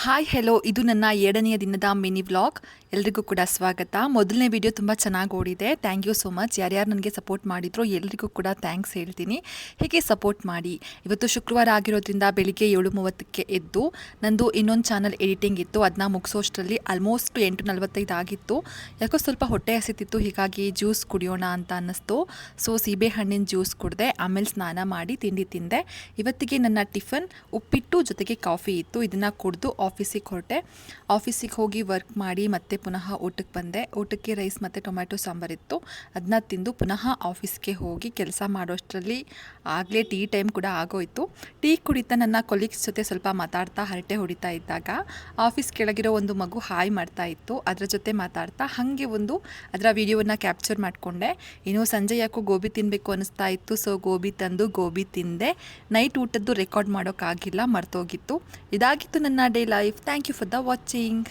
Hi hello, ಇದು ನನ್ನ 2ನೇ ದಿನದ ಮಿನಿ ವ್ಲಾಗ್. ಎಲ್ರಿಗೂ ಕೂಡ ಸ್ವಾಗತ. ಮೊದಲನೇ ವಿಡಿಯೋ ತುಂಬ ಚೆನ್ನಾಗಿ ಓಡಿದೆ. Thank you so much. ಯಾರ್ಯಾರು ನನಗೆ ಸಪೋರ್ಟ್ ಮಾಡಿದ್ರು ಎಲ್ರಿಗೂ ಕೂಡ ಥ್ಯಾಂಕ್ಸ್ ಹೇಳ್ತೀನಿ. ಹೀಗೆ ಸಪೋರ್ಟ್ ಮಾಡಿ. ಇವತ್ತು ಶುಕ್ರವಾರ ಆಗಿರೋದ್ರಿಂದ ಬೆಳಿಗ್ಗೆ 7:30ಕ್ಕೆ ಎದ್ದು ನಂದು ಇನ್ನೊಂದು ಚಾನಲ್ ಎಡಿಟಿಂಗ್ ಇತ್ತು. ಅದನ್ನ ಮುಗಿಸೋಷ್ಟರಲ್ಲಿ ಆಲ್ಮೋಸ್ಟ್ 8:45 ಆಗಿತ್ತು. ಯಾಕೋ ಸ್ವಲ್ಪ ಹೊಟ್ಟೆ ಹಸಿತಿತ್ತು, ಹೀಗಾಗಿ ಜ್ಯೂಸ್ ಕುಡಿಯೋಣ ಅಂತ ಅನ್ನಿಸ್ತು. ಸೊ ಸೀಬೆ ಹಣ್ಣಿನ ಜ್ಯೂಸ್ ಕುಡಿದೆ, ಆಮೇಲೆ ಸ್ನಾನ ಮಾಡಿ ತಿಂಡಿ ತಿಂದೆ. ಇವತ್ತಿಗೆ ನನ್ನ ಟಿಫನ್ ಉಪ್ಪಿಟ್ಟು ಜೊತೆಗೆ ಕಾಫಿ ಇತ್ತು. ಇದನ್ನು ಕುಡಿದು ಆಫೀಸಿಗೆ ಹೊರಟೆ. ಆಫೀಸಿಗೆ ಹೋಗಿ ವರ್ಕ್ ಮಾಡಿ ಮತ್ತೆ ಪುನಃ ಊಟಕ್ಕೆ ಬಂದೆ. ಊಟಕ್ಕೆ ರೈಸ್ ಮತ್ತು ಟೊಮ್ಯಾಟೊ ಸಾಂಬಾರಿತ್ತು. ಅದನ್ನ ತಿಂದು ಪುನಃ ಆಫೀಸ್ಗೆ ಹೋಗಿ ಕೆಲಸ ಮಾಡೋಷ್ಟರಲ್ಲಿ ಆಗಲೇ ಟೀ ಟೈಮ್ ಕೂಡ ಆಗೋಯಿತು. ಟೀ ಕುಡಿತಾ ನನ್ನ ಕೊಲೀಗ್ಸ್ ಜೊತೆ ಸ್ವಲ್ಪ ಮಾತಾಡ್ತಾ ಹರಟೆ ಹೊಡಿತಾ ಇದ್ದಾಗ ಆಫೀಸ್ ಕೆಳಗಿರೋ ಒಂದು ಮಗು ಹಾಯ್ ಮಾಡ್ತಾ ಇತ್ತು. ಅದರ ಜೊತೆ ಮಾತಾಡ್ತಾ ಹಾಗೆ ಅದರ ವಿಡಿಯೋವನ್ನು ಕ್ಯಾಪ್ಚರ್ ಮಾಡಿಕೊಂಡೆ. ಇನ್ನು ಸಂಜೆ ಯಾಕೋ ಗೋಬಿ ತಿನ್ನಬೇಕು ಅನ್ನಿಸ್ತಾ ಇತ್ತು. ಸೊ ಗೋಬಿ ತಂದು ಗೋಬಿ ತಿಂದೆ. ನೈಟ್ ಊಟದ್ದು ರೆಕಾರ್ಡ್ ಮಾಡೋಕ್ಕಾಗಿಲ್ಲ, ಮರ್ತೋಗಿತ್ತು. ಇದಾಗಿತ್ತು ನನ್ನ day life. Thank you for the watching.